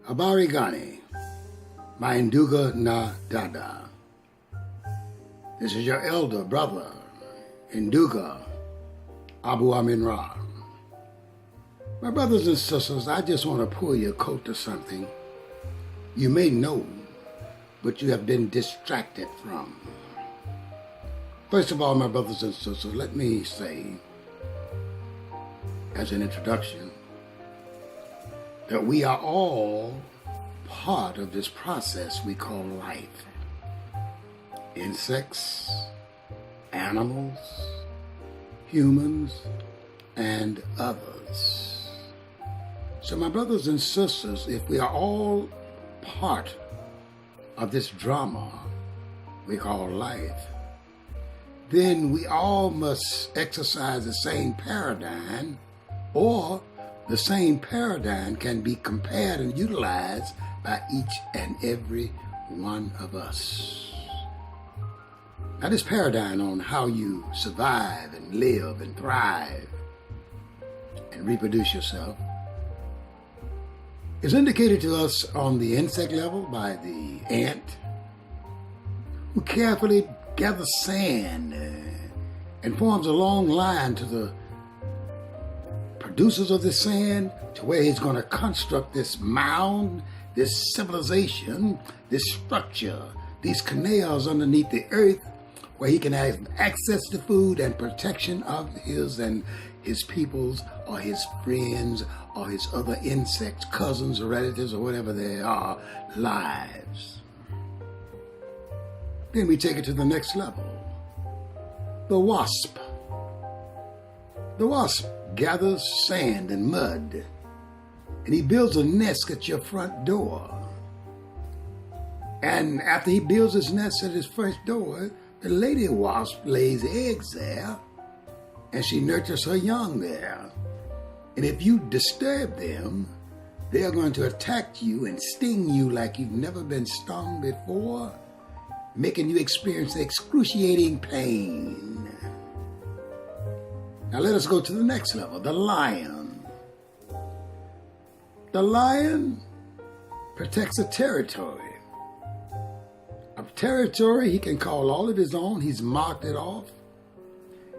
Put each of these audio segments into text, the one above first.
Habari gani, my Ndugu na Dada. This is your elder brother, Ndugu Abu Amin Ra. My brothers and sisters, I just want to pull your coat to something you may know, but you have been distracted from. First of all, my brothers and sisters, let me say, as an introduction, that we are all part of this process we call life. Insects, animals, humans, and others. So my brothers and sisters, if we are all part of this drama we call life, then we all must exercise the same paradigm, or the same paradigm can be compared and utilized by each and every one of us. Now, this paradigm on how you survive and live and thrive and reproduce yourself is indicated to us on the insect level by the ant, who carefully gathers sand and forms a long line to the producers of the sand, to where he's going to construct this mound, this civilization, this structure, these canals underneath the earth, where he can have access to food and protection of his and his people's or his friends or his other insects, cousins or relatives or whatever they are, lives. Then we take it to the next level. The wasp. The wasp gathers sand and mud, and he builds a nest at your front door. And after he builds his nest at his front door, the lady wasp lays eggs there, and she nurtures her young there. And if you disturb them, they're going to attack you and sting you like you've never been stung before, making you experience excruciating pain. Now let us go to the next level, the lion. The lion protects a territory. A territory he can call all of his own. He's marked it off.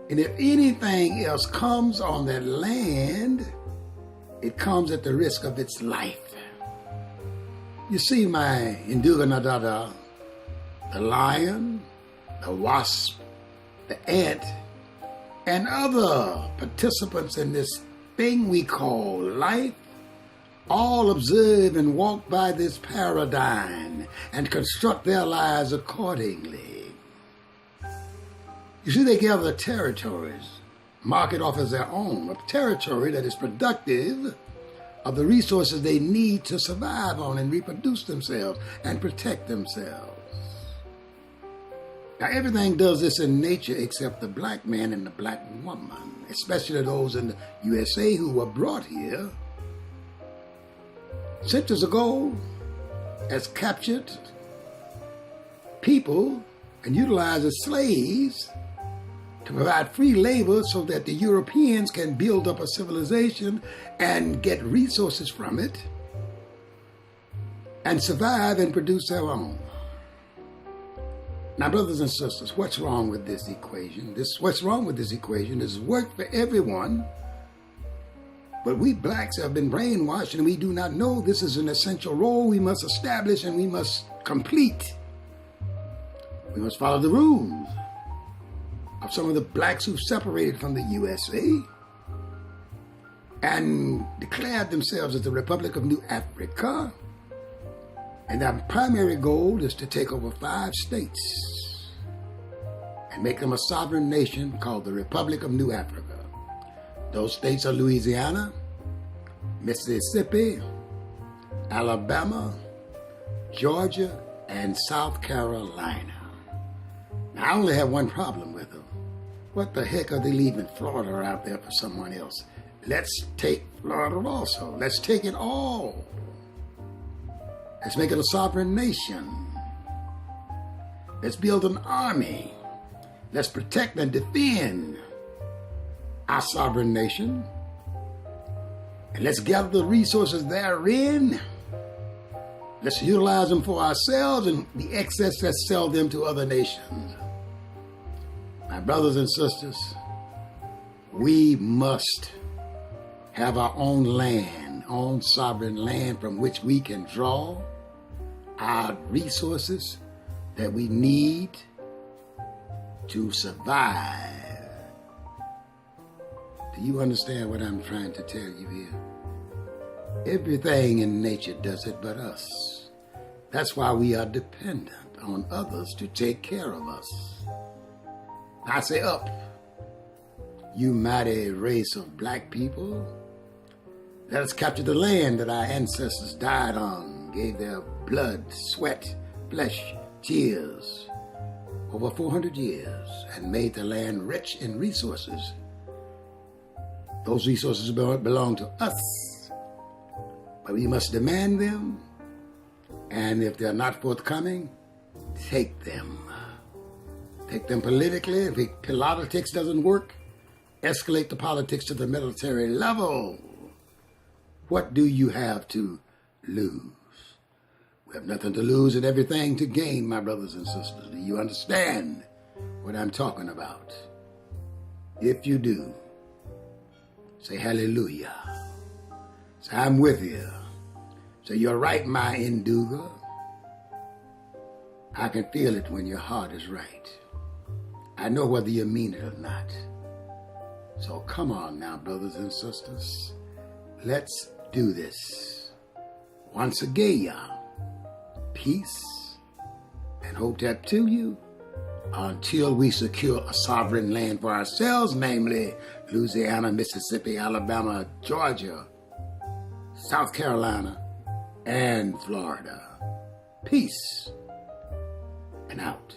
And if anything else comes on that land, it comes at the risk of its life. You see, my Ndugu na Dada, the lion, the wasp, the ant, and other participants in this thing we call life all observe and walk by this paradigm and construct their lives accordingly. You see, they gather territories, mark it off as their own, a territory that is productive of the resources they need to survive on and reproduce themselves and protect themselves. Now, everything does this in nature except the black man and the black woman, especially those in the USA who were brought here centuries ago as captured people and utilized as slaves to provide free labor so that the Europeans can build up a civilization and get resources from it and survive and produce their own. Now, brothers and sisters, what's wrong with this equation? What's wrong with this equation is work for everyone, but we blacks have been brainwashed and we do not know this is an essential role we must establish and we must complete. We must follow the rules of some of the blacks who separated from the USA and declared themselves as the Republic of New Africa. And our primary goal is to take over 5 states and make them a sovereign nation called the Republic of New Africa. Those states are Louisiana, Mississippi, Alabama, Georgia, and South Carolina. Now, I only have one problem with them. What the heck are they leaving Florida out there for someone else? Let's take Florida also. Let's take it all. Let's make it a sovereign nation. Let's build an army. Let's protect and defend our sovereign nation, and let's gather the resources therein. Let's utilize them for ourselves, and the excess, let's sell them to other nations. My brothers and sisters, we must have our own land, own sovereign land from which we can draw our resources that we need to survive. Do you understand what I'm trying to tell you here? Everything in nature does it but us. That's why we are dependent on others to take care of us. I say up, you mighty race of black people. Let us capture the land that our ancestors died on, gave their blood, sweat, flesh, tears over 400 years, and made the land rich in resources. Those resources belong to us, but we must demand them, and if they're not forthcoming, take them. Take them politically. If politics doesn't work, escalate the politics to the military level. What do you have to lose? We have nothing to lose and everything to gain, my brothers and sisters. Do you understand what I'm talking about? If you do, say hallelujah. Say, I'm with you. Say, you're right, my Induga. I can feel it when your heart is right. I know whether you mean it or not. So come on now, brothers and sisters. Let's do this. Once again, peace and hotep to you until we secure a sovereign land for ourselves, namely Louisiana, Mississippi, Alabama, Georgia, South Carolina, and Florida. Peace and out.